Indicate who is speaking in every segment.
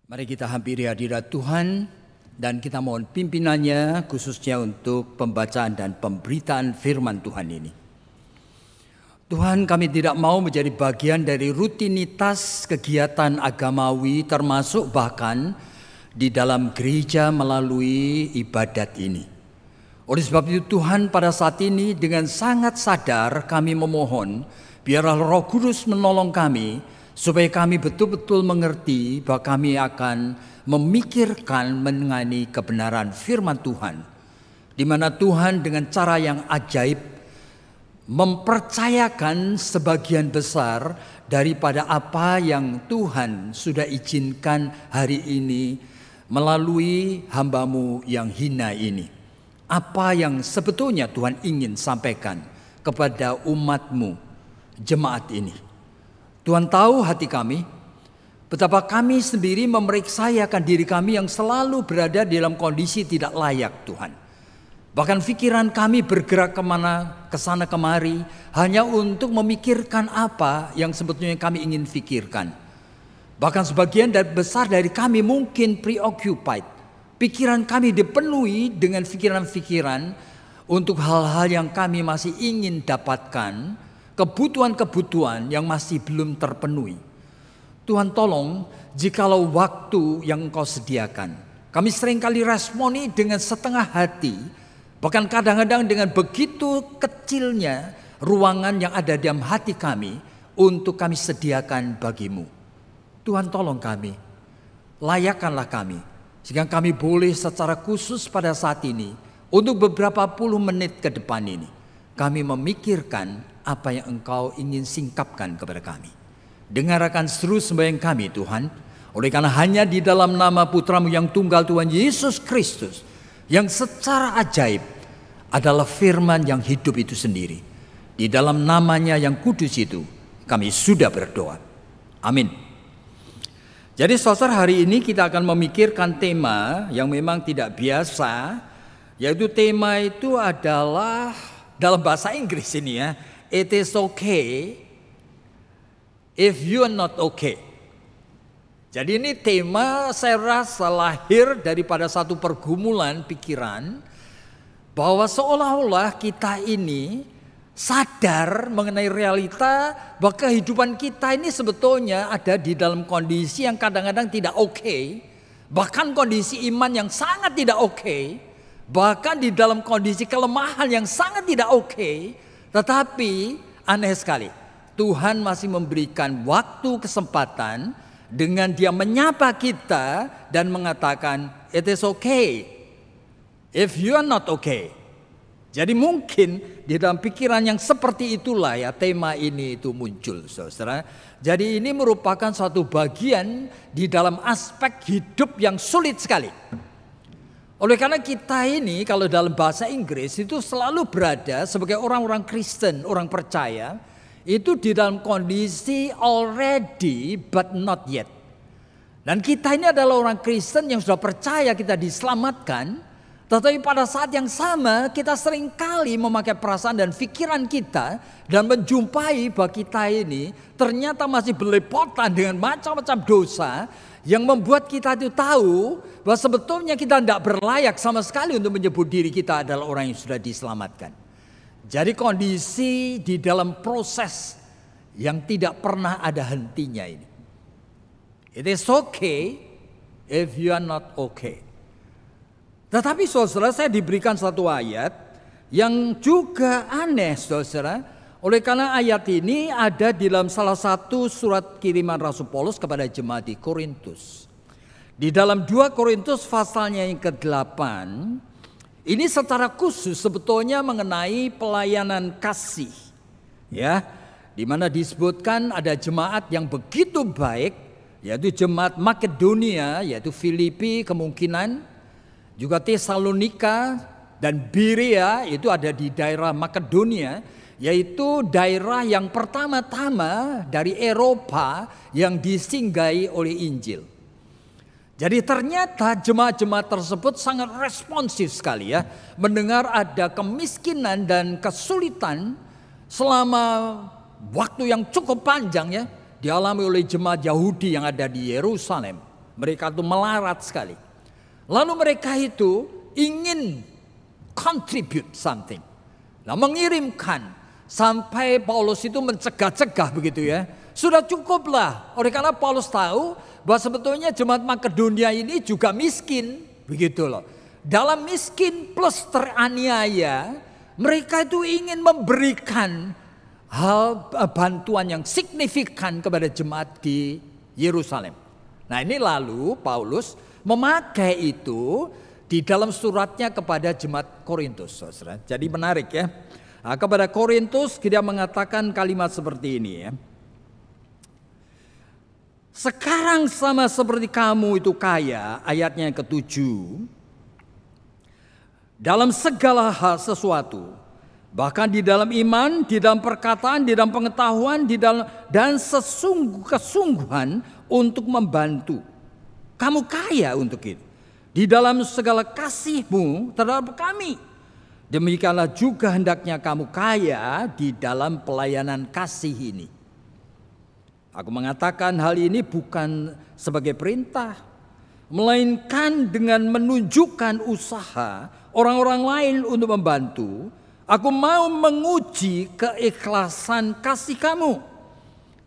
Speaker 1: Mari kita hampiri hadirat Tuhan dan kita mohon pimpinannya khususnya untuk pembacaan dan pemberitaan firman Tuhan ini. Tuhan, kami tidak mau menjadi bagian dari rutinitas kegiatan agamawi termasuk bahkan di dalam gereja melalui ibadat ini. Oleh sebab itu Tuhan, pada saat ini dengan sangat sadar kami memohon biarlah Roh Kudus menolong kami supaya kami betul-betul mengerti bahwa kami akan memikirkan mengenai kebenaran firman Tuhan, di mana Tuhan dengan cara yang ajaib mempercayakan sebagian besar daripada apa yang Tuhan sudah izinkan hari ini melalui hamba-Mu yang hina ini. Apa yang sebetulnya Tuhan ingin sampaikan kepada umat-Mu, jemaat ini. Tuhan tahu hati kami, betapa kami sendiri memeriksakan diri kami yang selalu berada dalam kondisi tidak layak Tuhan. Bahkan pikiran kami bergerak kemana, kesana kemari, hanya untuk memikirkan apa yang sebetulnya kami ingin pikirkan. Bahkan sebagian besar dari kami mungkin preoccupied. Pikiran kami dipenuhi dengan pikiran-pikiran untuk hal-hal yang kami masih ingin dapatkan, kebutuhan-kebutuhan yang masih belum terpenuhi. Tuhan tolong, jikalau waktu yang Engkau sediakan, kami seringkali responi dengan setengah hati, bahkan kadang-kadang dengan begitu kecilnya ruangan yang ada dalam hati kami untuk kami sediakan bagi-Mu. Tuhan tolong kami, layakkanlah kami, sehingga kami boleh secara khusus pada saat ini, untuk beberapa puluh menit ke depan ini, kami memikirkan apa yang Engkau ingin singkapkan kepada kami. Dengarkan seru sembahyang kami Tuhan, oleh karena hanya di dalam nama Putra-Mu yang tunggal Tuhan Yesus Kristus, yang secara ajaib adalah firman yang hidup itu sendiri. Di dalam namanya yang kudus itu kami sudah berdoa. Amin. Jadi saudara, hari ini kita akan memikirkan tema yang memang tidak biasa, yaitu tema itu adalah dalam bahasa Inggris ini ya, it is okay if you are not okay. Jadi ini tema saya rasa lahir daripada satu pergumulan pikiran bahwa seolah-olah kita ini sadar mengenai realita bahwa kehidupan kita ini sebetulnya ada di dalam kondisi yang kadang-kadang tidak oke, bahkan kondisi iman yang sangat tidak oke, bahkan di dalam kondisi kelemahan yang sangat tidak oke. Tetapi aneh sekali, Tuhan masih memberikan waktu kesempatan dengan Dia menyapa kita dan mengatakan it is okay if you are not okay. Jadi mungkin di dalam pikiran yang seperti itulah ya tema ini itu muncul, saudara. Jadi ini merupakan suatu bagian di dalam aspek hidup yang sulit sekali. Oleh karena kita ini kalau dalam bahasa Inggris itu selalu berada sebagai orang-orang Kristen, orang percaya, itu di dalam kondisi already but not yet. Dan kita ini adalah orang Kristen yang sudah percaya kita diselamatkan, tetapi pada saat yang sama kita seringkali memakai perasaan dan pikiran kita dan menjumpai bahwa kita ini ternyata masih belepotan dengan macam-macam dosa yang membuat kita itu tahu bahwa sebetulnya kita tidak berlayak sama sekali untuk menyebut diri kita adalah orang yang sudah diselamatkan. Jadi kondisi di dalam proses yang tidak pernah ada hentinya ini. It is okay if you are not okay. Tetapi saudara, saya diberikan satu ayat yang juga aneh saudara. Oleh karena ayat ini ada di dalam salah satu surat kiriman Rasul Paulus kepada jemaat di Korintus. Di dalam 2 Korintus pasalnya yang ke-8, ini secara khusus sebetulnya mengenai pelayanan kasih. Ya, di mana disebutkan ada jemaat yang begitu baik, yaitu jemaat Makedonia, yaitu Filipi kemungkinan, juga Tesalonika dan Berea itu ada di daerah Makedonia, yaitu daerah yang pertama-tama dari Eropa yang disinggahi oleh Injil. Jadi ternyata jemaat-jemaat tersebut sangat responsif sekali ya, mendengar ada kemiskinan dan kesulitan selama waktu yang cukup panjang ya dialami oleh jemaat Yahudi yang ada di Yerusalem. Mereka itu melarat sekali. Lalu mereka itu ingin contribute something. Nah, mengirimkan sampai Paulus itu mencegah-cegah begitu ya. Sudah cukuplah. Oleh karena Paulus tahu bahwa sebetulnya jemaat Makedonia ini juga miskin. Begitu loh. Dalam miskin plus teraniaya, mereka itu ingin memberikan hal bantuan yang signifikan kepada jemaat di Yerusalem. Nah, ini lalu Paulus memakai itu di dalam suratnya kepada jemaat Korintus, saudara. Jadi menarik ya. Nah, kepada Korintus dia mengatakan kalimat seperti ini ya. Sekarang sama seperti kamu itu kaya, ayatnya yang ke-7. Dalam segala hal sesuatu, bahkan di dalam iman, di dalam perkataan, di dalam pengetahuan, dan kesungguhan untuk membantu. Kamu kaya untuk itu. Di dalam segala kasihmu terhadap kami. Demikianlah juga hendaknya kamu kaya di dalam pelayanan kasih ini. Aku mengatakan hal ini bukan sebagai perintah, melainkan dengan menunjukkan usaha orang-orang lain untuk membantu. Aku mau menguji keikhlasan kasih kamu.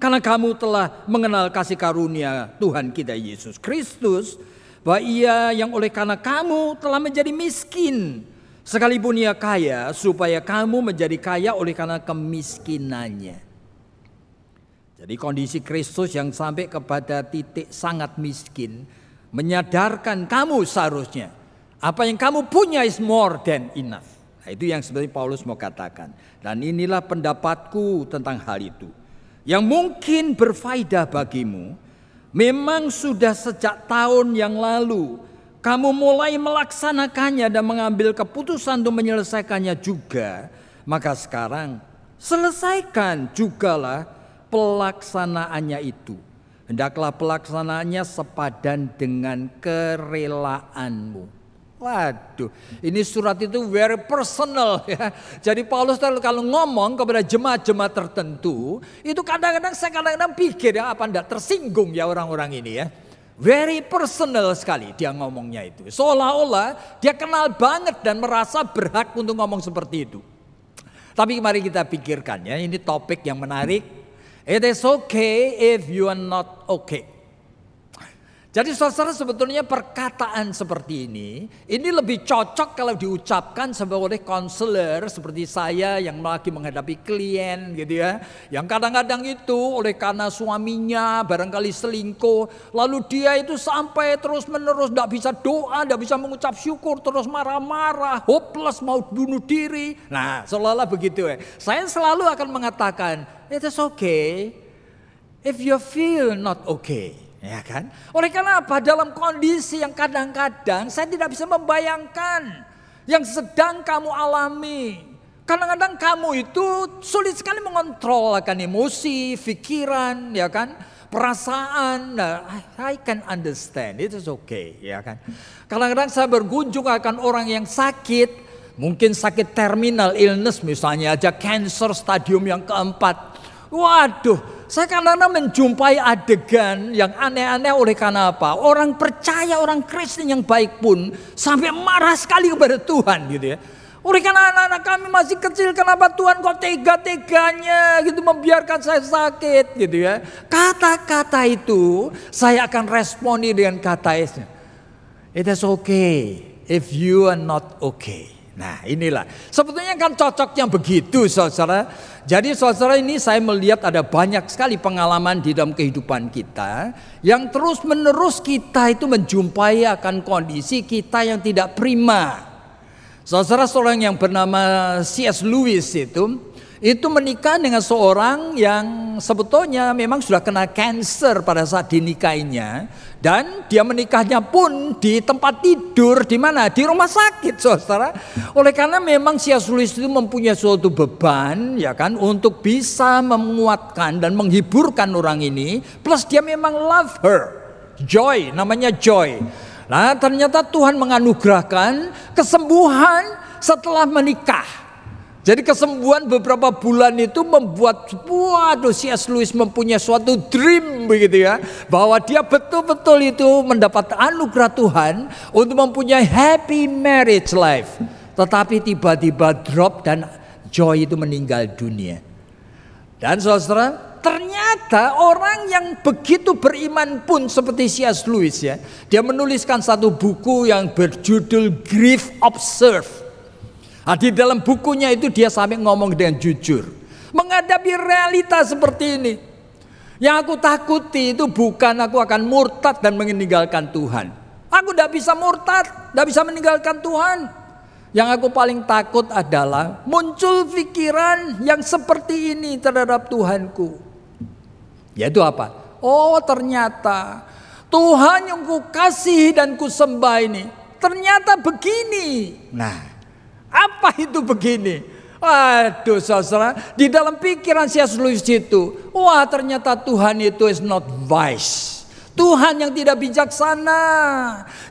Speaker 1: Karena kamu telah mengenal kasih karunia Tuhan kita Yesus Kristus, bahwa Ia yang oleh karena kamu telah menjadi miskin, sekalipun Ia kaya, supaya kamu menjadi kaya oleh karena kemiskinannya. Jadi kondisi Kristus yang sampai kepada titik sangat miskin menyadarkan kamu seharusnya apa yang kamu punya is more than enough. Nah, itu yang sebenarnya Paulus mau katakan. Dan inilah pendapatku tentang hal itu. Yang mungkin berfaedah bagimu. Memang sudah sejak tahun yang lalu kamu mulai melaksanakannya dan mengambil keputusan untuk menyelesaikannya juga. Maka sekarang selesaikan jugalah pelaksanaannya itu. Hendaklah pelaksanaannya sepadan dengan kerelaanmu. Waduh, ini surat itu very personal ya. Jadi Paulus kalau ngomong kepada jemaat-jemaat tertentu, itu kadang-kadang saya pikir ya, apa enggak tersinggung ya orang-orang ini ya. Very personal sekali dia ngomongnya itu. Seolah-olah dia kenal banget dan merasa berhak untuk ngomong seperti itu. Tapi mari kita pikirkan ya, ini topik yang menarik. It is okay if you are not okay. Jadi saudara, sebetulnya perkataan seperti ini lebih cocok kalau diucapkan sebagai konselor seperti saya yang lagi menghadapi klien gitu ya. Yang kadang-kadang itu oleh karena suaminya barangkali selingkuh, lalu dia itu sampai terus menerus tidak bisa doa, tidak bisa mengucap syukur, terus marah-marah, hopeless, mau bunuh diri. Nah, seolah-olah begitu ya. Saya selalu akan mengatakan, it is okay if you feel not okay. Ya kan? Oleh karena apa? Dalam kondisi yang kadang-kadang saya tidak bisa membayangkan yang sedang kamu alami. Kadang-kadang kamu itu sulit sekali mengontrol akan emosi, pikiran, ya kan? Perasaan. Nah, I can understand. It is okay, ya kan? Kadang-kadang saya berkunjung akan orang yang sakit, mungkin sakit terminal illness misalnya aja, cancer stadium yang keempat. Waduh, saya kadang-kadang menjumpai adegan yang aneh-aneh oleh karena apa? Orang percaya, orang Kristen yang baik pun sampai marah sekali kepada Tuhan gitu ya. Oleh karena anak-anak kami masih kecil, kenapa Tuhan kok tega-teganya gitu membiarkan saya sakit gitu ya. Kata-kata itu saya akan responi dengan kata it is okay if you are not okay. Nah, inilah sebetulnya kan cocoknya begitu saudara. Jadi saudara, ini saya melihat ada banyak sekali pengalaman di dalam kehidupan kita yang terus menerus kita itu menjumpai akan kondisi kita yang tidak prima. Saudara, seorang yang bernama C.S. Lewis itu menikah dengan seorang yang sebetulnya memang sudah kena cancer pada saat dinikahinya. Dan dia menikahnya pun di tempat tidur, di mana? Di rumah sakit, saudara. Oleh karena memang C.S. Lewis itu mempunyai suatu beban, ya kan, untuk bisa menguatkan dan menghiburkan orang ini. Plus dia memang love her, Joy, namanya Joy. Nah, ternyata Tuhan menganugerahkan kesembuhan setelah menikah. Jadi kesembuhan beberapa bulan itu membuat C.S. Lewis mempunyai suatu dream begitu ya, bahwa dia betul-betul itu mendapat anugerah Tuhan untuk mempunyai happy marriage life. Tetapi tiba-tiba drop dan Joy itu meninggal dunia. Dan saudara, ternyata orang yang begitu beriman pun seperti C.S. Lewis ya, dia menuliskan satu buku yang berjudul Grief Observed. Nah, di dalam bukunya itu dia sampai ngomong dengan jujur. Menghadapi realita seperti ini, yang aku takuti itu bukan aku akan murtad dan meninggalkan Tuhan. Aku tidak bisa murtad, tidak bisa meninggalkan Tuhan. Yang aku paling takut adalah muncul pikiran yang seperti ini terhadap Tuhanku. Yaitu apa? Oh, ternyata Tuhan yang ku kasih dan ku sembah ini ternyata begini. Nah, apa itu begini? Waduh saudara, di dalam pikiran C.S. Lewis itu, wah ternyata Tuhan itu is not wise. Tuhan yang tidak bijaksana,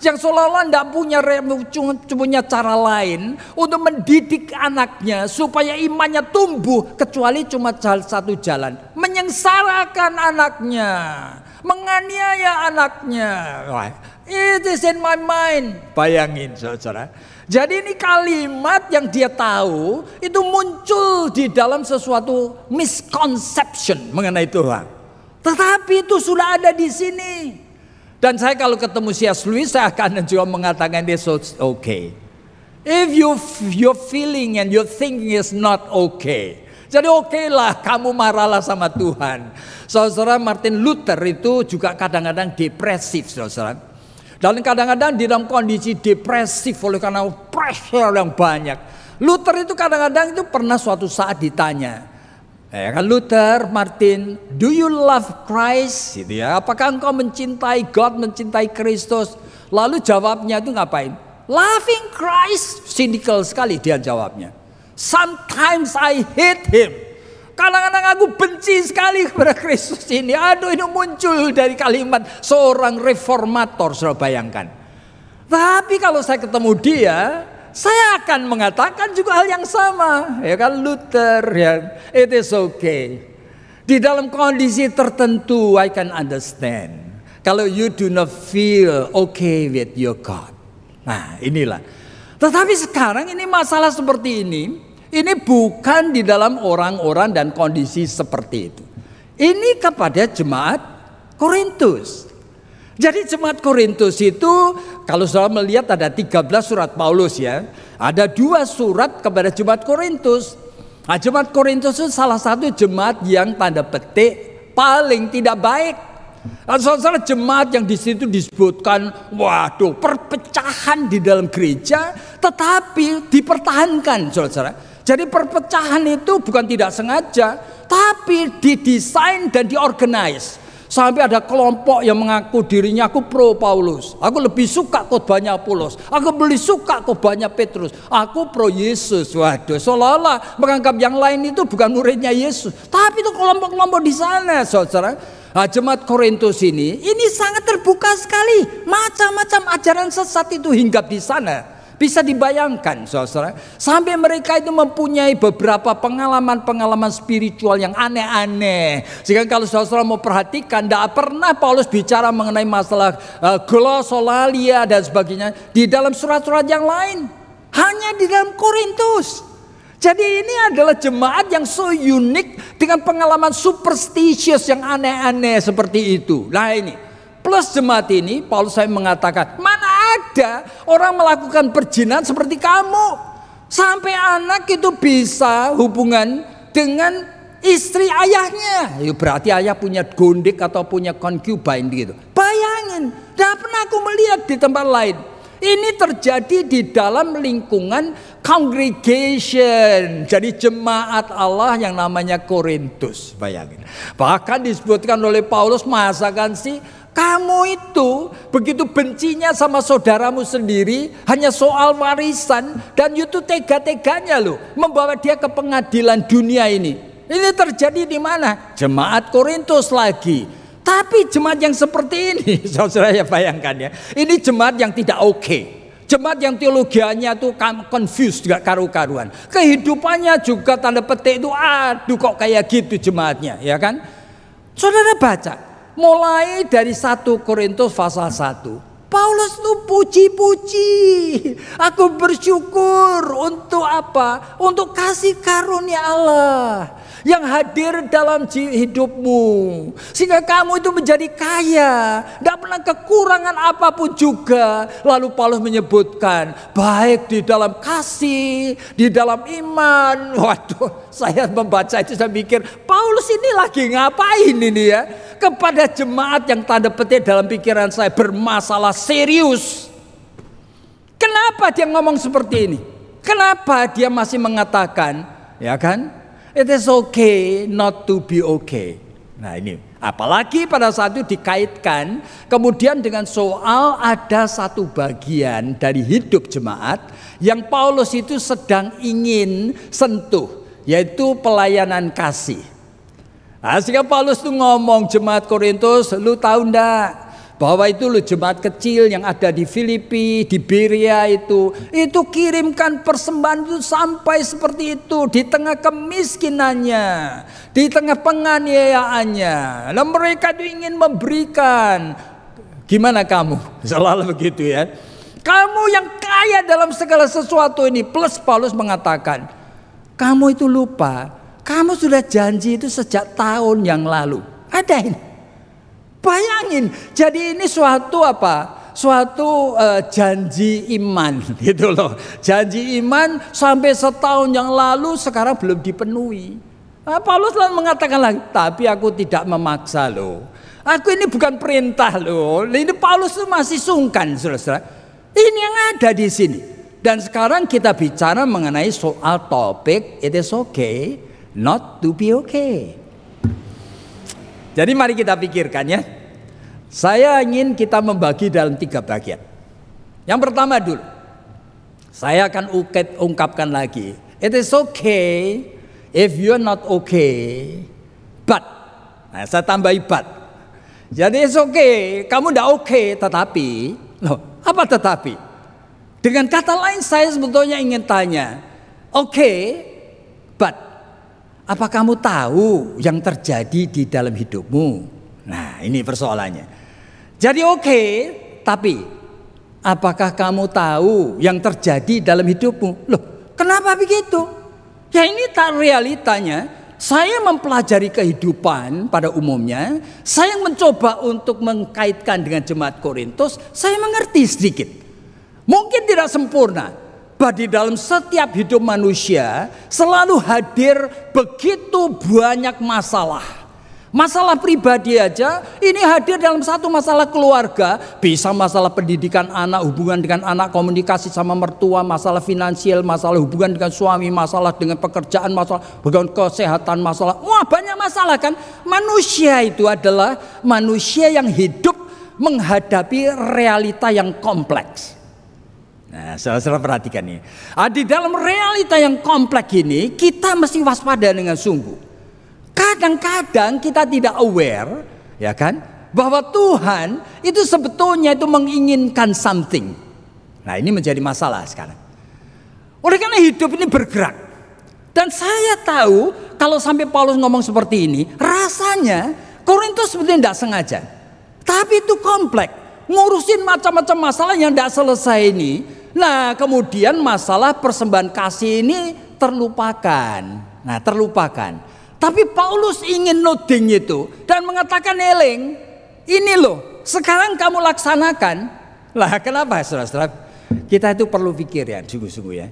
Speaker 1: yang seolah-olah tidak punya cara lain untuk mendidik anaknya supaya imannya tumbuh, kecuali cuma satu jalan, menyengsarakan anaknya, menganiaya anaknya. It is in my mind. Bayangin saudara. Jadi ini kalimat yang dia tahu itu muncul di dalam sesuatu misconception mengenai Tuhan. Tetapi itu sudah ada di sini. Dan saya kalau ketemu C.S. Lewis, saya akan juga mengatakan this is okay. If your feeling and your thinking is not okay, jadi oke lah kamu marahlah sama Tuhan. Saudara, Martin Luther itu juga kadang-kadang depresif saudara. Dan kadang-kadang di dalam kondisi depresif oleh karena pressure yang banyak. Luther itu kadang-kadang itu pernah suatu saat ditanya, kan Luther, Martin, do you love Christ? Gitu ya. Apakah engkau mencintai God, mencintai Kristus? Lalu jawabnya itu ngapain? Loving Christ, cynical sekali dia jawabnya. Sometimes I hate him. Kadang-kadang aku benci sekali kepada Kristus ini. Aduh, ini muncul dari kalimat seorang reformator, saudara bayangkan. Tapi kalau saya ketemu dia, saya akan mengatakan juga hal yang sama. Ya kan Luther, ya, it is okay. Di dalam kondisi tertentu, I can understand. Kalau you do not feel okay with your God. Nah, inilah. Tetapi sekarang ini masalah seperti ini bukan di dalam orang-orang dan kondisi seperti itu. Ini kepada jemaat Korintus. Jadi jemaat Korintus itu kalau saudara melihat ada 13 surat Paulus ya. Ada 2 surat kepada jemaat Korintus. Nah, jemaat Korintus itu salah satu jemaat yang tanda petik paling tidak baik. Dan saudara, jemaat yang di situ disebutkan, waduh, perpecahan di dalam gereja, tetapi dipertahankan, saudara. Jadi perpecahan itu bukan tidak sengaja, tapi didesain dan diorganize. Sampai ada kelompok yang mengaku dirinya aku pro Paulus. Aku lebih suka khotbahnya Apolos. Aku lebih suka khotbahnya Petrus. Aku pro Yesus. Waduh, seolah-olah menganggap yang lain itu bukan muridnya Yesus. Tapi itu kelompok-kelompok di sana, saudara. Nah, jemaat Korintus ini sangat terbuka sekali. Macam-macam ajaran sesat itu hinggap di sana. Bisa dibayangkan saudara, sampai mereka itu mempunyai beberapa pengalaman-pengalaman spiritual yang aneh-aneh. Sehingga kalau saudara mau perhatikan, tidak pernah Paulus bicara mengenai masalah glosolalia dan sebagainya di dalam surat-surat yang lain. Hanya di dalam Korintus. Jadi ini adalah jemaat yang so unik dengan pengalaman superstitious yang aneh-aneh seperti itu. Nah ini, plus jemaat ini Paulus saya mengatakan, mana ada orang melakukan perzinahan seperti kamu. Sampai anak itu bisa hubungan dengan istri ayahnya. Ya berarti ayah punya gondek atau punya concubine gitu. Bayangin, tidak pernah aku melihat di tempat lain. Ini terjadi di dalam lingkungan congregation. Jadi jemaat Allah yang namanya Korintus. Bayangin. Bahkan disebutkan oleh Paulus, masakan sih kamu itu begitu bencinya sama saudaramu sendiri hanya soal warisan, dan itu tega-teganya loh membawa dia ke pengadilan dunia ini. Ini terjadi di mana? Jemaat Korintus lagi. Tapi jemaat yang seperti ini, saudara ya bayangkan ya, ini jemaat yang tidak oke. Jemaat yang teologianya tuh confused, gak karu-karuan. Kehidupannya juga tanda petik itu aduh kok kayak gitu jemaatnya, ya kan? Saudara baca, mulai dari 1 Korintus pasal 1. Paulus tuh puji-puji. Aku bersyukur untuk apa? Untuk kasih karunia Allah yang hadir dalam hidupmu, sehingga kamu itu menjadi kaya, tidak pernah kekurangan apapun juga. Lalu Paulus menyebutkan baik di dalam kasih, di dalam iman. Waduh, saya membaca itu saya mikir Paulus ini lagi ngapain ini ya, kepada jemaat yang tanda petik dalam pikiran saya bermasalah serius. Kenapa dia ngomong seperti ini? Kenapa dia masih mengatakan, ya kan, it is okay not to be okay. Nah ini, apalagi pada saat itu dikaitkan kemudian dengan soal ada satu bagian dari hidup jemaat yang Paulus itu sedang ingin sentuh, yaitu pelayanan kasih. Nah, sehingga Paulus tuh ngomong, jemaat Korintus, lu tahu ndak bahwa itu lu jemaat kecil yang ada di Filipi, di Berea itu kirimkan persembahan itu sampai seperti itu di tengah kemiskinannya, di tengah penganiayaannya. Nah, mereka itu ingin memberikan. Gimana kamu? Selalu begitu ya. Kamu yang kaya dalam segala sesuatu ini. Plus Paulus mengatakan, kamu itu lupa, kamu sudah janji itu sejak tahun yang lalu. Ada ini. Bayangin, jadi ini suatu apa? Suatu janji iman gitu loh. Janji iman sampai setahun yang lalu sekarang belum dipenuhi. Nah, Paulus lalu mengatakan lagi, tapi aku tidak memaksa loh. Aku ini bukan perintah loh. Ini Paulus itu masih sungkan, saudara. Ini yang ada di sini. Dan sekarang kita bicara mengenai soal topik it is okay not to be okay. Jadi mari kita pikirkan ya. Saya ingin kita membagi dalam 3 bagian. Yang pertama dulu, saya akan ungkapkan lagi. It is okay if you are not okay, but. Nah, saya tambahi but. Jadi it's okay, kamu tidak okay, tetapi. Loh, apa tetapi? Dengan kata lain saya sebetulnya ingin tanya, okay, but. Apa kamu tahu yang terjadi di dalam hidupmu? Nah, ini persoalannya. Jadi oke, tapi apakah kamu tahu yang terjadi dalam hidupmu? Loh, kenapa begitu? Ya ini tak realitanya. Saya mempelajari kehidupan pada umumnya. Saya mencoba untuk mengkaitkan dengan jemaat Korintus. Saya mengerti sedikit. Mungkin tidak sempurna. Bahwa di dalam setiap hidup manusia selalu hadir begitu banyak masalah. Masalah pribadi aja ini hadir dalam satu masalah keluarga. Bisa masalah pendidikan anak, hubungan dengan anak, komunikasi sama mertua, masalah finansial, masalah hubungan dengan suami, masalah dengan pekerjaan, masalah dengan kesehatan, masalah. Wah, banyak masalah kan. Manusia itu adalah manusia yang hidup menghadapi realita yang kompleks. Nah, saudara perhatikan ini. Di dalam realita yang kompleks ini kita mesti waspada dengan sungguh. Kadang-kadang kita tidak aware, ya kan, bahwa Tuhan itu sebetulnya itu menginginkan something. Nah, ini menjadi masalah sekarang. Oleh karena hidup ini bergerak. Dan saya tahu kalau sampai Paulus ngomong seperti ini, rasanya Korintus sebetulnya tidak sengaja. Tapi itu kompleks, ngurusin macam-macam masalah yang tidak selesai ini. Nah, kemudian masalah persembahan kasih ini terlupakan. Nah, terlupakan. Tapi Paulus ingin noting itu dan mengatakan, eling, ini loh, sekarang kamu laksanakan. Lah, kenapa saudara-saudara? Kita itu perlu pikir ya, sungguh-sungguh ya.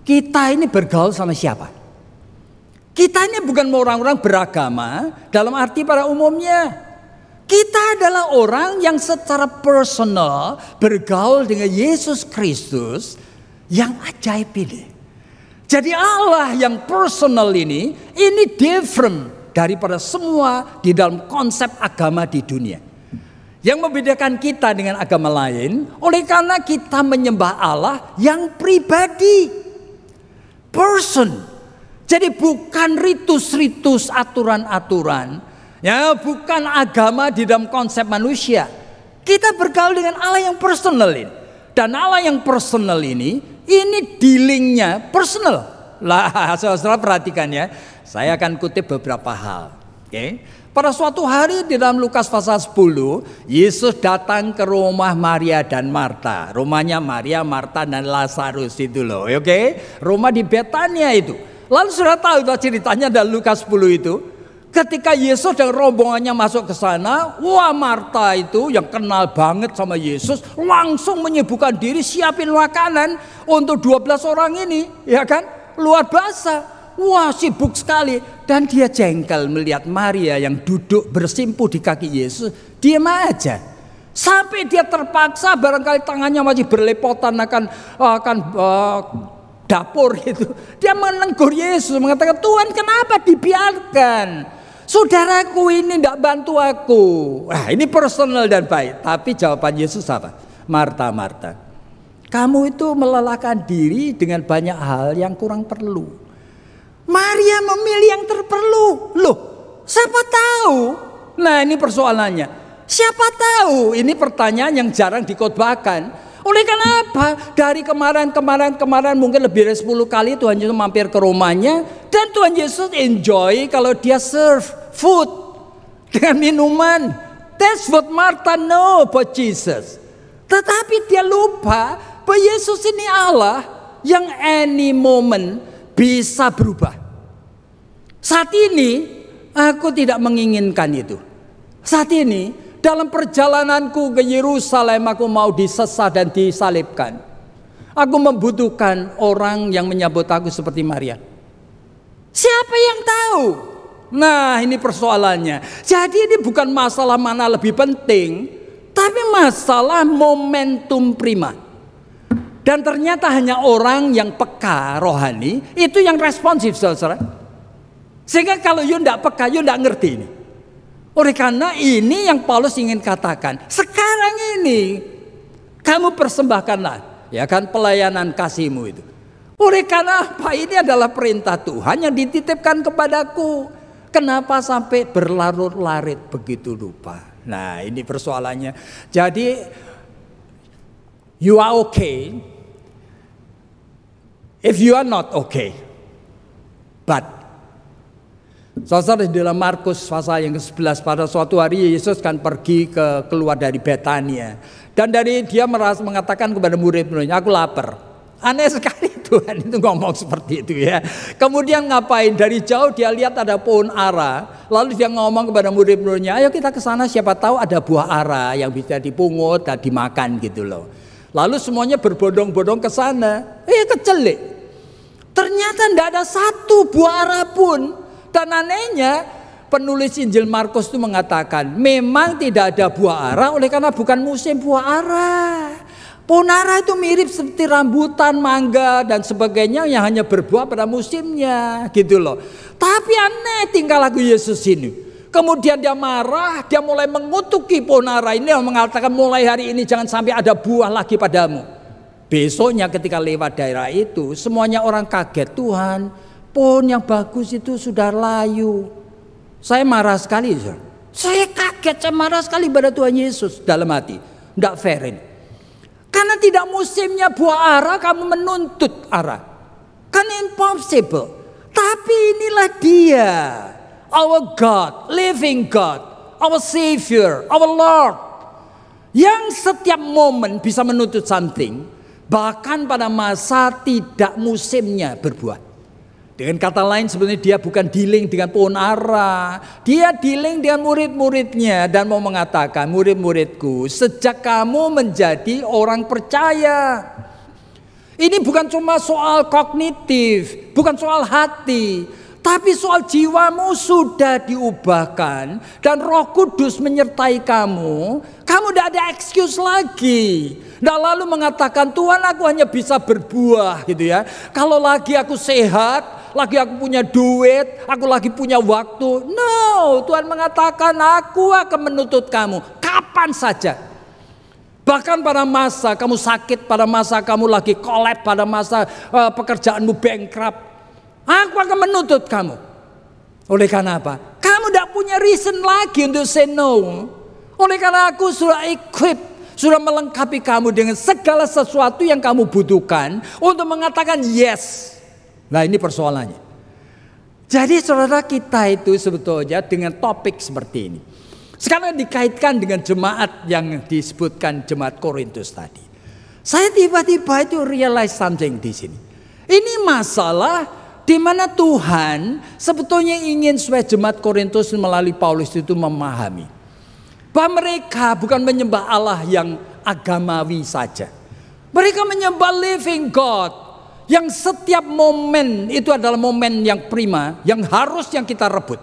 Speaker 1: Kita ini bergaul sama siapa? Kita ini bukan orang-orang beragama dalam arti pada umumnya. Kita adalah orang yang secara personal bergaul dengan Yesus Kristus yang ajaib ini. Jadi Allah yang personal ini different daripada semua di dalam konsep agama di dunia. Yang membedakan kita dengan agama lain, oleh karena kita menyembah Allah yang pribadi. Person. Jadi bukan ritus-ritus, aturan-aturan. Ya, bukan agama di dalam konsep manusia. Kita bergaul dengan Allah yang personal ini. Dan Allah yang personal ini dealingnya personal. Lah, saudara perhatikan ya. Saya akan kutip beberapa hal. Oke. Pada suatu hari di dalam Lukas pasal 10, Yesus datang ke rumah Maria dan Marta. Rumahnya Maria, Marta dan Lazarus itu loh. Oke. Rumah di Betania itu. Lalu sudah tahu ceritanya dalam Lukas 10 itu. Ketika Yesus dan rombongannya masuk ke sana, wah, Marta itu yang kenal banget sama Yesus langsung menyibukkan diri siapin makanan untuk 12 orang ini, ya kan? Luar biasa. Wah, sibuk sekali. Dan dia jengkel melihat Maria yang duduk bersimpuh di kaki Yesus, diam aja. Sampai dia terpaksa, barangkali tangannya masih berlepotan akan dapur gitu. Dia menegur Yesus, mengatakan, Tuhan, kenapa dibiarkan? Saudaraku ini tidak bantu aku. Nah, ini personal dan baik. Tapi jawaban Yesus apa? Marta, Marta, kamu itu melelahkan diri dengan banyak hal yang kurang perlu. Maria memilih yang terperlu. Loh, siapa tahu? Nah, ini persoalannya. Siapa tahu? Ini pertanyaan yang jarang dikhotbahkan. Oleh karena apa? Dari kemarin mungkin lebih dari 10 kali Tuhan Yesus mampir ke rumahnya. Dan Tuhan Yesus enjoy kalau dia serve food dengan minuman. That's what Martha know about Jesus. Tetapi dia lupa bahwa Yesus ini Allah yang any moment bisa berubah. Saat ini aku tidak menginginkan itu. Saat ini dalam perjalananku ke Yerusalem aku mau disesah dan disalibkan. Aku membutuhkan orang yang menyambut aku seperti Maria. Siapa yang tahu? Nah, ini persoalannya. Jadi ini bukan masalah mana lebih penting, tapi masalah momentum prima. Dan ternyata hanya orang yang peka rohani itu yang responsif, saudara. Sehingga kalau you tidak peka, you tidak ngerti ini. Oleh karena ini yang Paulus ingin katakan. Sekarang ini kamu persembahkanlah, ya kan, pelayanan kasihmu itu. Oleh karena apa? Ini adalah perintah Tuhan yang dititipkan kepadaku. Kenapa sampai berlarut-larut begitu lupa? Nah, ini persoalannya. Jadi you are okay if you are not okay. But saudara, di dalam Markus pasal yang ke-11, pada suatu hari Yesus kan pergi keluar dari Betania. Dan dari dia mengatakan kepada murid-muridnya, aku lapar. Aneh sekali Tuhan itu ngomong seperti itu ya. Kemudian ngapain? Dari jauh dia lihat ada pohon ara. Lalu dia ngomong kepada murid-muridnya, ayo kita ke sana, siapa tahu ada buah ara yang bisa dipungut dan dimakan gitu loh. Lalu semuanya berbondong-bondong ke sana. Kecelik. Ternyata tidak ada satu buah ara pun. Dan anehnya penulis Injil Markus itu mengatakan memang tidak ada buah ara oleh karena bukan musim buah ara. Pohon ara itu mirip seperti rambutan, mangga dan sebagainya yang hanya berbuah pada musimnya gitu loh. Tapi aneh tingkah laku Yesus ini. Kemudian dia marah, dia mulai mengutuki pohon ara ini yang mengatakan mulai hari ini jangan sampai ada buah lagi padamu. Besoknya ketika lewat daerah itu semuanya orang kaget, Tuhan, pohon yang bagus itu sudah layu. Saya marah sekali. Saya kaget, saya marah sekali pada Tuhan Yesus dalam hati. Tidak fair ini. Karena tidak musimnya buah ara kamu menuntut ara. Kan impossible. Tapi inilah dia. Our God, living God. Our Savior, our Lord. Yang setiap momen bisa menuntut something. Bahkan pada masa tidak musimnya berbuah. Dengan kata lain sebenarnya dia bukan dealing dengan pohon ara. Dia dealing dengan murid-muridnya dan mau mengatakan, murid-muridku, sejak kamu menjadi orang percaya, ini bukan cuma soal kognitif, bukan soal hati, tapi soal jiwamu sudah diubahkan dan Roh Kudus menyertai kamu. Kamu tidak ada excuse lagi. Tidak lalu mengatakan, Tuhan, aku hanya bisa berbuah gitu ya. Kalau lagi aku sehat, lagi aku punya duit, aku lagi punya waktu. No, Tuhan mengatakan aku akan menuntut kamu kapan saja. Bahkan pada masa kamu sakit, pada masa kamu lagi collapse, pada masa pekerjaanmu bankrupt, aku akan menuntut kamu. Oleh karena apa? Kamu tidak punya reason lagi untuk say no. Oleh karena aku sudah equip, sudah melengkapi kamu dengan segala sesuatu yang kamu butuhkan untuk mengatakan yes. Nah, ini persoalannya. Jadi saudara, kita itu sebetulnya dengan topik seperti ini. Sekarang dikaitkan dengan jemaat yang disebutkan jemaat Korintus tadi. Saya tiba-tiba itu realize something di sini. Ini masalah di mana Tuhan sebetulnya ingin supaya jemaat Korintus melalui Paulus itu memahami bahwa mereka bukan menyembah Allah yang agamawi saja. Mereka menyembah living God. Yang setiap momen itu adalah momen yang prima, yang kita rebut.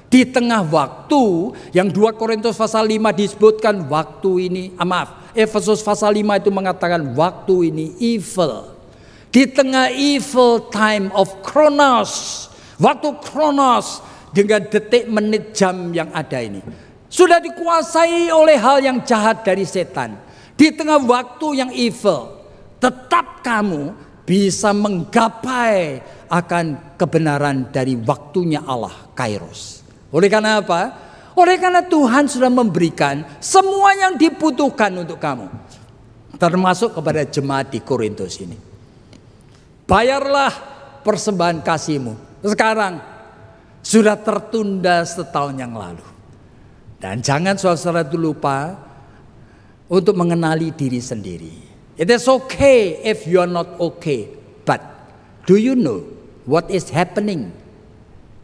Speaker 1: Di tengah waktu, yang 2 Korintus pasal 5 disebutkan waktu ini, Efesus pasal 5 itu mengatakan waktu ini evil. Di tengah evil time of Kronos, waktu Kronos dengan detik, menit, jam yang ada ini sudah dikuasai oleh hal yang jahat dari setan. Di tengah waktu yang evil, tetap kamu bisa menggapai akan kebenaran dari waktunya Allah, Kairos. Oleh karena apa? Oleh karena Tuhan sudah memberikan semua yang dibutuhkan untuk kamu, termasuk kepada jemaat di Korintus ini. Bayarlah persembahan kasihmu. Sekarang sudah tertunda setahun yang lalu. Dan jangan saudara itu lupa untuk mengenali diri sendiri. It is okay if you are not okay. But do you know what is happening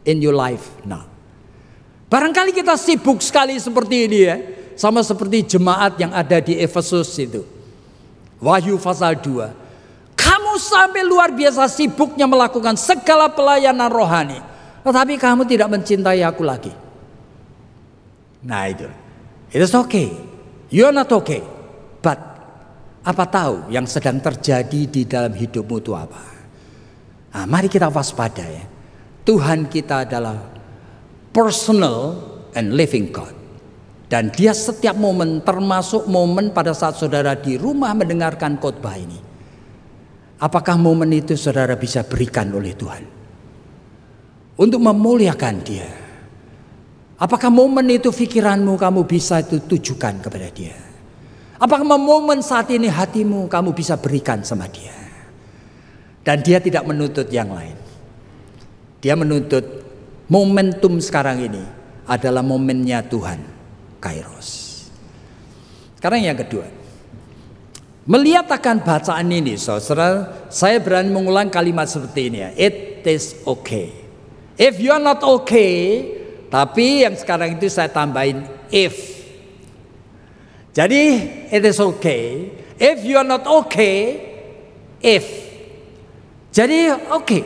Speaker 1: in your life now? Barangkali kita sibuk sekali seperti ini ya. Sama seperti jemaat yang ada di Efesus itu. Wahyu pasal 2. Kamu sampai luar biasa sibuknya melakukan segala pelayanan rohani. Tetapi kamu tidak mencintai aku lagi. Nah itu. It is okay. You are not okay. But apa tahu yang sedang terjadi di dalam hidupmu itu apa? Nah, mari kita waspada ya. Tuhan kita adalah personal and living God. Dan dia setiap momen, termasuk momen pada saat saudara di rumah mendengarkan khotbah ini. Apakah momen itu saudara bisa berikan oleh Tuhan untuk memuliakan dia? Apakah momen itu pikiranmu kamu bisa itu tujukan kepada dia? Apakah momen saat ini hatimu kamu bisa berikan sama dia? Dan dia tidak menuntut yang lain. Dia menuntut momentum sekarang ini adalah momennya Tuhan, Kairos. Sekarang yang kedua. Melihat akan bacaan ini, saudara, saya berani mengulang kalimat seperti ini ya. It is okay. If you are not okay, tapi yang sekarang itu saya tambahin if. Jadi it is okay. If you are not okay, if. Jadi oke,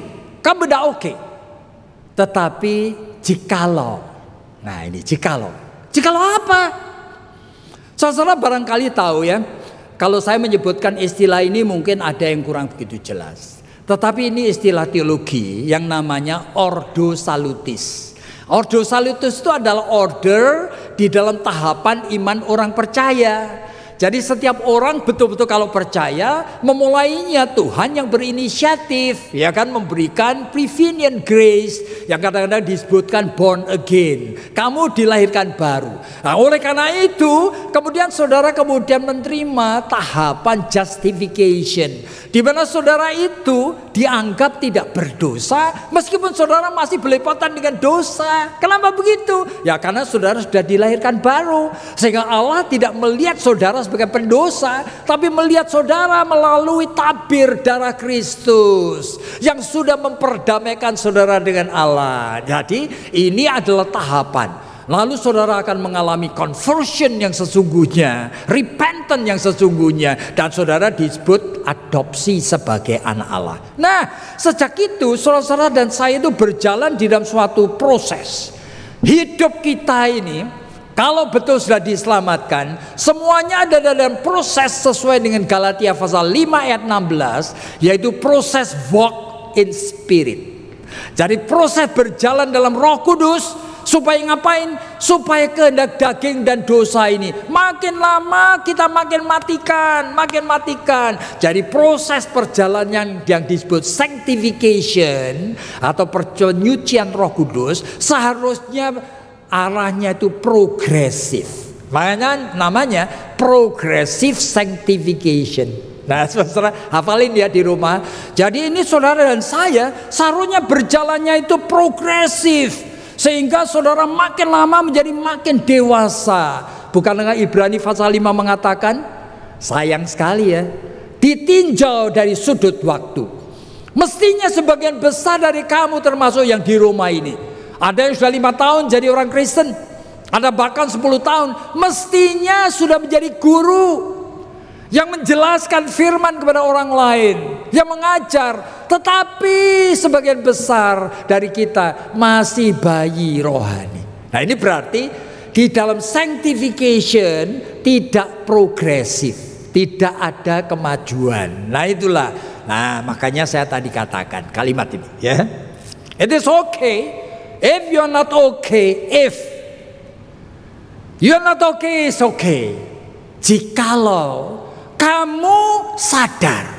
Speaker 1: kamu udah oke. Tetapi jikalau. Nah ini jikalau. Jikalau apa? Saudara barangkali tahu ya. Kalau saya menyebutkan istilah ini mungkin ada yang kurang begitu jelas. Tetapi ini istilah teologi yang namanya Ordo Salutis. Ordo Salutis itu adalah order di dalam tahapan iman orang percaya. Jadi setiap orang betul-betul kalau percaya, memulainya Tuhan yang berinisiatif, ya kan, memberikan prevenient grace yang kadang-kadang disebutkan born again. Kamu dilahirkan baru. Nah, oleh karena itu, kemudian saudara kemudian menerima tahapan justification, di mana saudara itu dianggap tidak berdosa meskipun saudara masih berlepotan dengan dosa. Kenapa begitu? Ya karena saudara sudah dilahirkan baru, sehingga Allah tidak melihat saudara sebagai pendosa, tapi melihat saudara melalui tabir darah Kristus yang sudah memperdamaikan saudara dengan Allah. Jadi ini adalah tahapan. Lalu saudara akan mengalami conversion yang sesungguhnya, repentance yang sesungguhnya, dan saudara disebut adopsi sebagai anak Allah. Nah, sejak itu saudara dan saya itu berjalan di dalam suatu proses. Hidup kita ini kalau betul sudah diselamatkan, semuanya ada dalam proses sesuai dengan Galatia pasal 5 ayat 16, yaitu proses walk in spirit. Jadi proses berjalan dalam Roh Kudus. Supaya ngapain? Supaya kehendak daging dan dosa ini makin lama kita makin matikan. Jadi proses perjalanan yang disebut sanctification atau penyucian Roh Kudus seharusnya arahnya itu progresif. Makanya namanya progressive sanctification. Nah, saudara hafalin ya di rumah. Jadi ini saudara dan saya seharusnya berjalannya itu progresif, sehingga saudara makin lama menjadi makin dewasa. Bukan dengan Ibrani pasal 5 mengatakan, sayang sekali ya, ditinjau dari sudut waktu. Mestinya sebagian besar dari kamu termasuk yang di rumah ini, ada yang sudah 5 tahun jadi orang Kristen, ada bahkan 10 tahun, mestinya sudah menjadi guru yang menjelaskan firman kepada orang lain, yang mengajar. Tetapi sebagian besar dari kita masih bayi rohani. Nah, ini berarti di dalam sanctification tidak progresif, tidak ada kemajuan. Nah, itulah. Nah, makanya saya tadi katakan kalimat ini ya. It is okay if you are not okay. If you are not okay, it's okay. Jikalau kamu sadar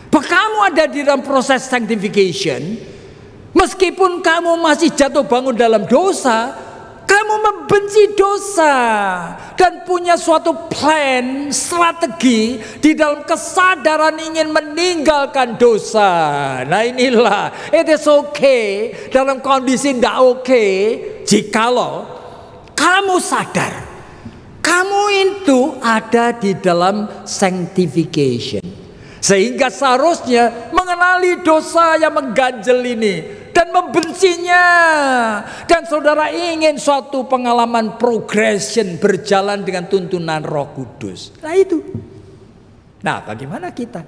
Speaker 1: bahwa kamu ada di dalam proses sanctification, meskipun kamu masih jatuh bangun dalam dosa, kamu membenci dosa dan punya suatu plan, strategi di dalam kesadaran ingin meninggalkan dosa. Nah, inilah it is okay dalam kondisi tidak okay jikalau kamu sadar kamu itu ada di dalam sanctification, sehingga seharusnya mengenali dosa yang mengganjel ini dan membencinya, dan saudara ingin suatu pengalaman progression berjalan dengan tuntunan Roh Kudus. Nah, itu. Nah, bagaimana kita?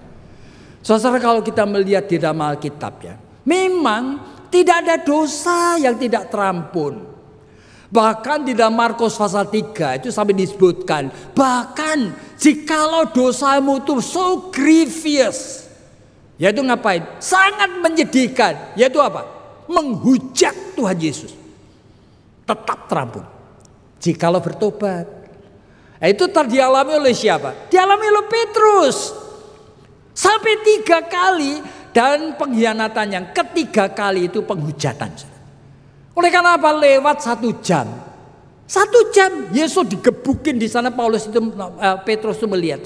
Speaker 1: Saudara, kalau kita melihat di dalam Alkitab ya, memang tidak ada dosa yang tidak terampun. Bahkan di dalam Markus pasal 3 itu sampai disebutkan, bahkan jikalau dosamu itu so grievous, yaitu ngapain? Sangat menyedihkan, yaitu apa? Menghujat Tuhan Yesus, tetap terampun jikalau bertobat. Itu dialami oleh siapa? Dialami oleh Petrus sampai 3 kali, dan pengkhianatan yang ketiga kali itu penghujatan. Oleh karena apa? Lewat 1 jam. 1 jam Yesus digebukin di sana. Petrus itu melihat.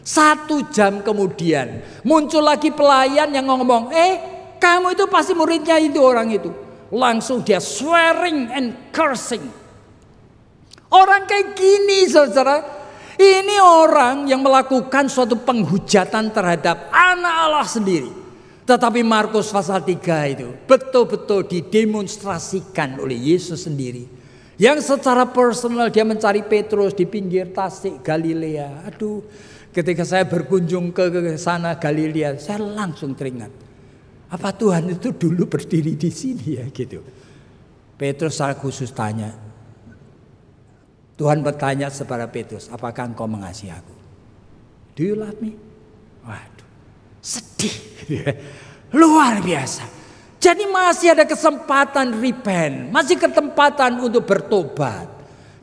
Speaker 1: 1 jam kemudian muncul lagi pelayan yang ngomong, kamu itu pasti muridnya itu orang itu. Langsung dia swearing and cursing. Orang kayak gini, saudara, ini orang yang melakukan suatu penghujatan terhadap anak Allah sendiri. Tetapi Markus pasal 3 itu betul-betul didemonstrasikan oleh Yesus sendiri, yang secara personal dia mencari Petrus di pinggir Tasik Galilea. Aduh, ketika saya berkunjung ke sana Galilea, saya langsung teringat, apa Tuhan itu dulu berdiri di sini ya gitu. Petrus secara khusus tanya, Tuhan bertanya kepada Petrus, apakah engkau mengasihi aku? Do you love me? Waduh, sedih. Luar biasa. Jadi masih ada kesempatan repent, masih kesempatan untuk bertobat.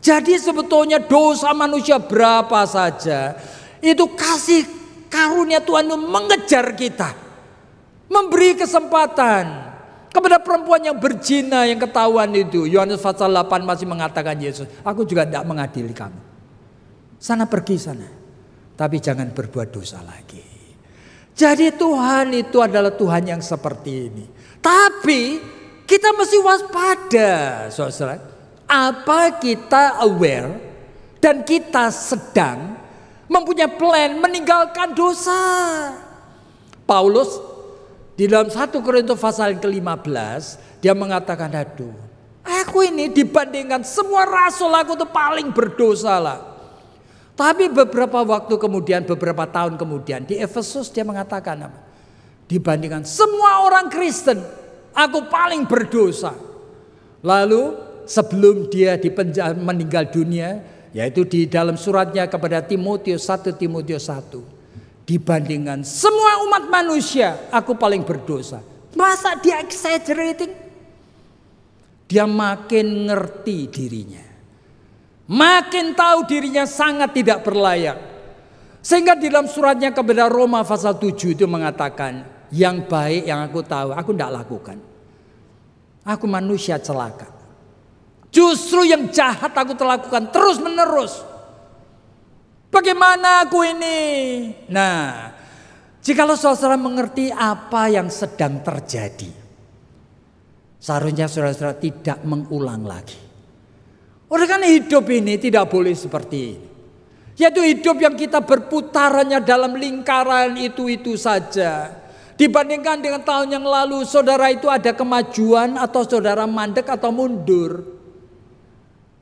Speaker 1: Jadi sebetulnya dosa manusia berapa saja, itu kasih karunia Tuhan itu mengejar kita, memberi kesempatan kepada perempuan yang berzina yang ketahuan itu. Yohanes pasal 8 masih mengatakan Yesus, aku juga tidak mengadili kamu. Sana pergi sana, tapi jangan berbuat dosa lagi. Jadi Tuhan itu adalah Tuhan yang seperti ini. Tapi kita mesti waspada, saudara. Apa kita aware dan kita sedang mempunyai plan meninggalkan dosa? Paulus di dalam 1 Korintus pasal ke-15 dia mengatakan, aduh, aku ini dibandingkan semua rasul aku tuh paling berdosa lah. Tapi beberapa waktu kemudian, beberapa tahun kemudian di Efesus dia mengatakan apa? Dibandingkan semua orang Kristen, aku paling berdosa. Lalu sebelum dia meninggal dunia, yaitu di dalam suratnya kepada Timotius 1 Timotius 1, dibandingkan semua umat manusia, aku paling berdosa. Masa dia exaggerating? Dia makin ngerti dirinya. Makin tahu dirinya sangat tidak berlayak. Sehingga di dalam suratnya kepada Roma pasal 7 itu mengatakan, yang baik yang aku tahu, aku tidak lakukan. Aku manusia celaka. Justru yang jahat aku lakukan terus menerus. Bagaimana aku ini? Nah, jikalau saudara mengerti apa yang sedang terjadi, seharusnya saudara tidak mengulang lagi. Oleh karena hidup ini tidak boleh seperti ini. Yaitu hidup yang kita berputarannya dalam lingkaran itu saja. Dibandingkan dengan tahun yang lalu, saudara itu ada kemajuan atau saudara mandek atau mundur?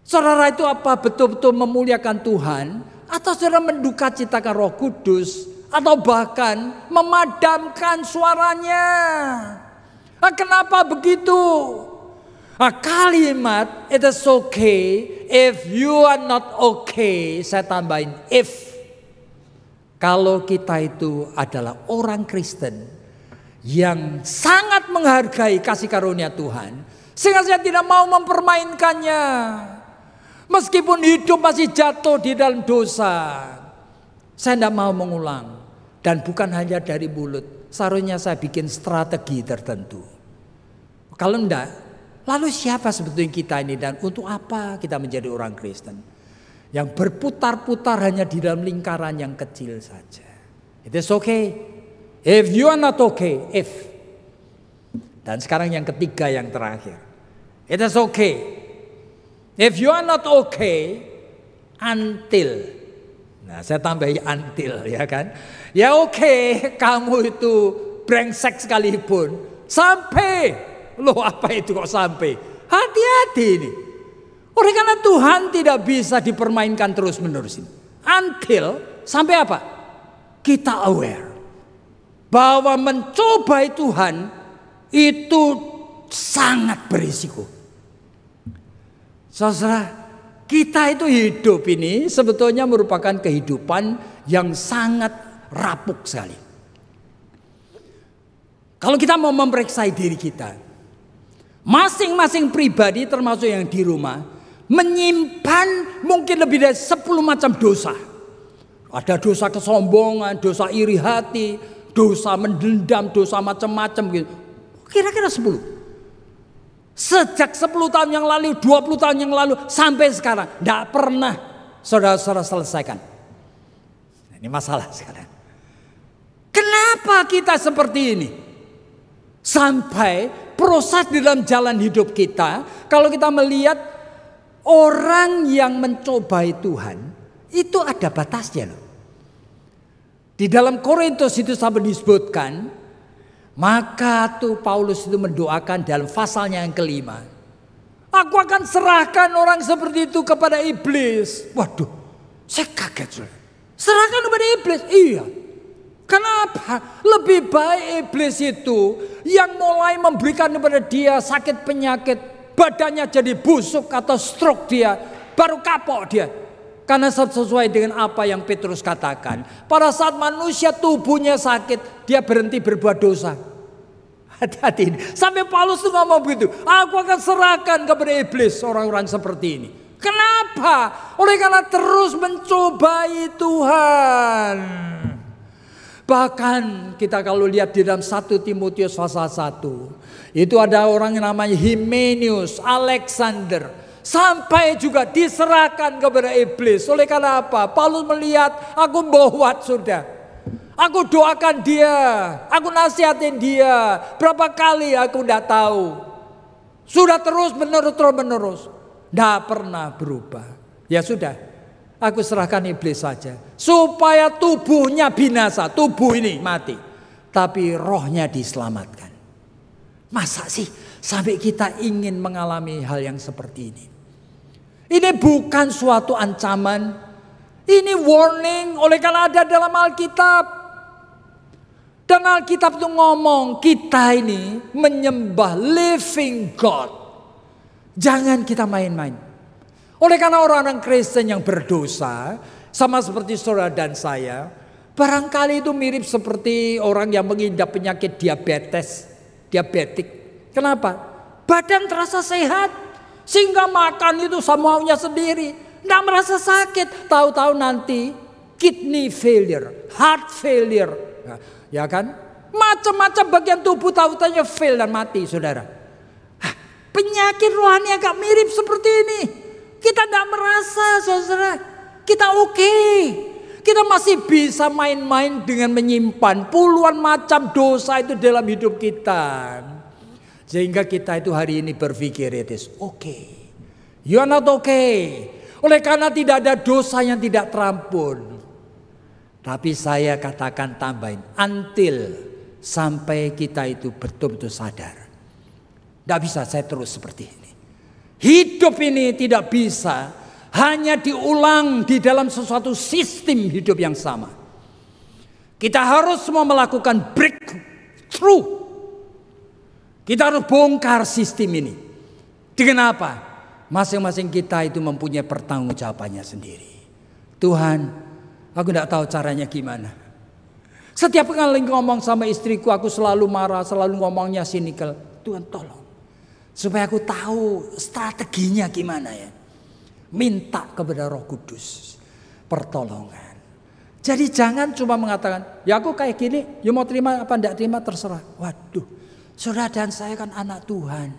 Speaker 1: Saudara itu apa betul-betul memuliakan Tuhan? Atau saudara mendukacitakan Roh Kudus? Atau bahkan memadamkan suaranya? Kenapa begitu? Kalimat it is okay if you are not okay. Saya tambahin if. Kalau kita itu adalah orang Kristen yang sangat menghargai kasih karunia Tuhan, sehingga saya tidak mau mempermainkannya. Meskipun hidup masih jatuh di dalam dosa, saya tidak mau mengulang. Dan bukan hanya dari mulut, seharusnya saya bikin strategi tertentu. Kalau enggak, lalu siapa sebetulnya kita ini dan untuk apa kita menjadi orang Kristen? Yang berputar-putar hanya di dalam lingkaran yang kecil saja. It is okay if you are not okay, if. Dan sekarang yang ketiga, yang terakhir. It is okay if you are not okay until. Nah, saya tambahin until, ya kan. Ya oke, kamu itu brengsek sekalipun. Sampai. Loh, apa itu kok sampai? Hati-hati ini. Oleh karena Tuhan tidak bisa dipermainkan terus-menerus. Until, sampai apa? Kita aware bahwa mencobai Tuhan itu sangat berisiko. Saudara, kita itu hidup ini sebetulnya merupakan kehidupan yang sangat rapuk sekali. Kalau kita mau memeriksa diri kita, masing-masing pribadi termasuk yang di rumah menyimpan mungkin lebih dari 10 macam dosa. Ada dosa kesombongan, dosa iri hati, dosa mendendam, dosa macam-macam gitu. Kira-kira 10. Sejak 10 tahun yang lalu, 20 tahun yang lalu sampai sekarang tidak pernah saudara-saudara selesaikan. Ini masalah sekarang. Kenapa kita seperti ini? Sampai proses di dalam jalan hidup kita, kalau kita melihat orang yang mencobai Tuhan, itu ada batasnya loh. Di dalam Korintus itu sampai disebutkan, maka tuh Paulus itu mendoakan dalam pasalnya yang kelima. Aku akan serahkan orang seperti itu kepada iblis. Waduh, saya kaget. Serahkan kepada iblis? Iya. Kenapa? Lebih baik iblis itu yang mulai memberikan kepada dia sakit penyakit, badannya jadi busuk atau stroke dia, baru kapok dia. Karena sesuai dengan apa yang Petrus katakan, pada saat manusia tubuhnya sakit, dia berhenti berbuat dosa. Hati-hati. Sampai Paulus itu ngomong begitu. Aku akan serahkan kepada iblis orang-orang seperti ini. Kenapa? Oleh karena terus mencobai Tuhan. Bahkan kita kalau lihat di dalam 1 Timotius pasal 1. Itu ada orang yang namanya Himenius, Alexander. Sampai juga diserahkan kepada iblis. Oleh karena apa? Paulus melihat aku bohwat sudah. Aku doakan dia. Aku nasihatin dia. Berapa kali aku tidak tahu. Sudah terus menerus. Tidak pernah berubah. Ya sudah. Aku serahkan iblis saja. Supaya tubuhnya binasa. Tubuh ini mati. Tapi rohnya diselamatkan. Masa sih sampai kita ingin mengalami hal yang seperti ini? Ini bukan suatu ancaman. Ini warning oleh karena ada dalam Alkitab. Dan Alkitab itu ngomong kita ini menyembah living God. Jangan kita main-main. Oleh karena orang-orang Kristen yang berdosa, sama seperti saudara dan saya, barangkali itu mirip seperti orang yang mengidap penyakit diabetik. Kenapa? Badan terasa sehat, sehingga makan itu semuanya sendiri, tidak merasa sakit. Tahu-tahu nanti kidney failure, heart failure, ya kan? Macam-macam bagian tubuh tahu-tahunya fail dan mati, saudara. Penyakit rohani agak mirip seperti ini. Kita tidak merasa, saudara. Kita oke. Kita masih bisa main-main dengan menyimpan puluhan macam dosa itu dalam hidup kita. Sehingga kita itu hari ini berpikir it is okay. You are not okay. Oleh karena tidak ada dosa yang tidak terampun. Tapi saya katakan tambahin, until sampai kita itu betul-betul sadar. Tidak bisa saya terus seperti ini. Hidup ini tidak bisa hanya diulang di dalam sesuatu sistem hidup yang sama. Kita harus semua melakukan breakthrough. Kita harus bongkar sistem ini. Dengan apa? Masing-masing kita itu mempunyai pertanggungjawabannya sendiri. Tuhan, aku tidak tahu caranya gimana. Setiap kali ngomong sama istriku, aku selalu marah, selalu ngomongnya sinikal. Tuhan tolong. Supaya aku tahu strateginya gimana ya. Minta kepada Roh Kudus pertolongan. Jadi jangan cuma mengatakan, ya aku kayak gini, ya mau terima apa enggak terima terserah. Waduh, saudara dan saya kan anak Tuhan.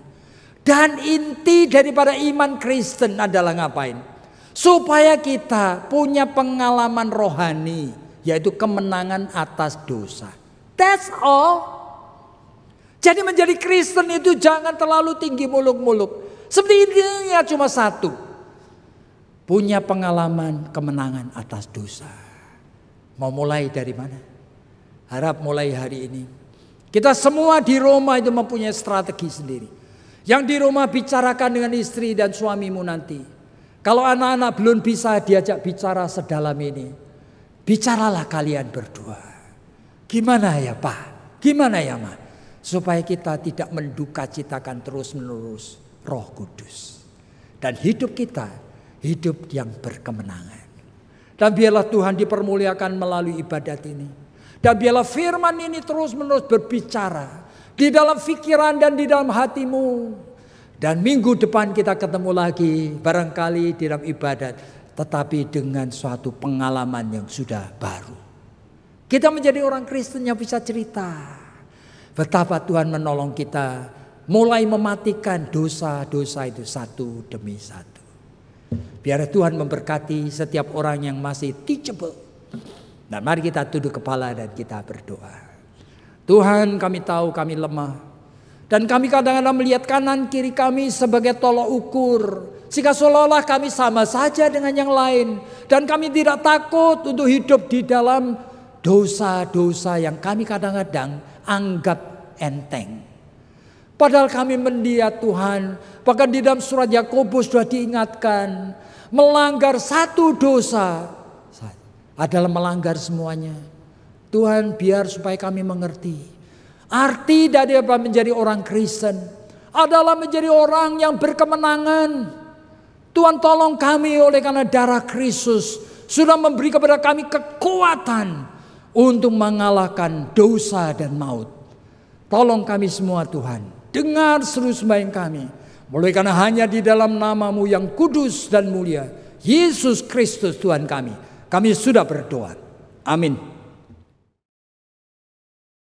Speaker 1: Dan inti daripada iman Kristen adalah ngapain? Supaya kita punya pengalaman rohani, yaitu kemenangan atas dosa. That's all. Jadi menjadi Kristen itu jangan terlalu tinggi muluk-muluk. Seperti intinya cuma satu. Punya pengalaman kemenangan atas dosa. Mau mulai dari mana? Harap mulai hari ini. Kita semua di Roma itu mempunyai strategi sendiri. Yang di rumah bicarakan dengan istri dan suamimu nanti. Kalau anak-anak belum bisa diajak bicara sedalam ini, bicaralah kalian berdua. Gimana ya Pak? Gimana ya Ma? Supaya kita tidak mendukacitakan terus-menerus Roh Kudus. Dan hidup kita, hidup yang berkemenangan. Dan biarlah Tuhan dipermuliakan melalui ibadat ini. Dan biarlah firman ini terus-menerus berbicara di dalam pikiran dan di dalam hatimu. Dan minggu depan kita ketemu lagi barangkali di dalam ibadat. Tetapi dengan suatu pengalaman yang sudah baru. Kita menjadi orang Kristen yang bisa cerita. Betapa Tuhan menolong kita mulai mematikan dosa-dosa itu satu demi satu. Biar Tuhan memberkati setiap orang yang masih teachable. Dan mari kita tunduk kepala dan kita berdoa. Tuhan, kami tahu kami lemah. Dan kami kadang-kadang melihat kanan kiri kami sebagai tolok ukur. Sehingga seolah-olah kami sama saja dengan yang lain. Dan kami tidak takut untuk hidup di dalam dosa-dosa yang kami kadang-kadang anggap enteng. Padahal kami mendiat Tuhan. Bahkan di dalam surat Yakobus sudah diingatkan. Melanggar satu dosa adalah melanggar semuanya. Tuhan biar supaya kami mengerti. Arti dari apa menjadi orang Kristen adalah menjadi orang yang berkemenangan. Tuhan tolong kami oleh karena darah Kristus sudah memberi kepada kami kekuatan untuk mengalahkan dosa dan maut. Tolong kami semua Tuhan. Dengar seru sembahyang kami. Mulai karena hanya di dalam nama-Mu yang kudus dan mulia, Yesus Kristus Tuhan kami sudah berdoa. Amin.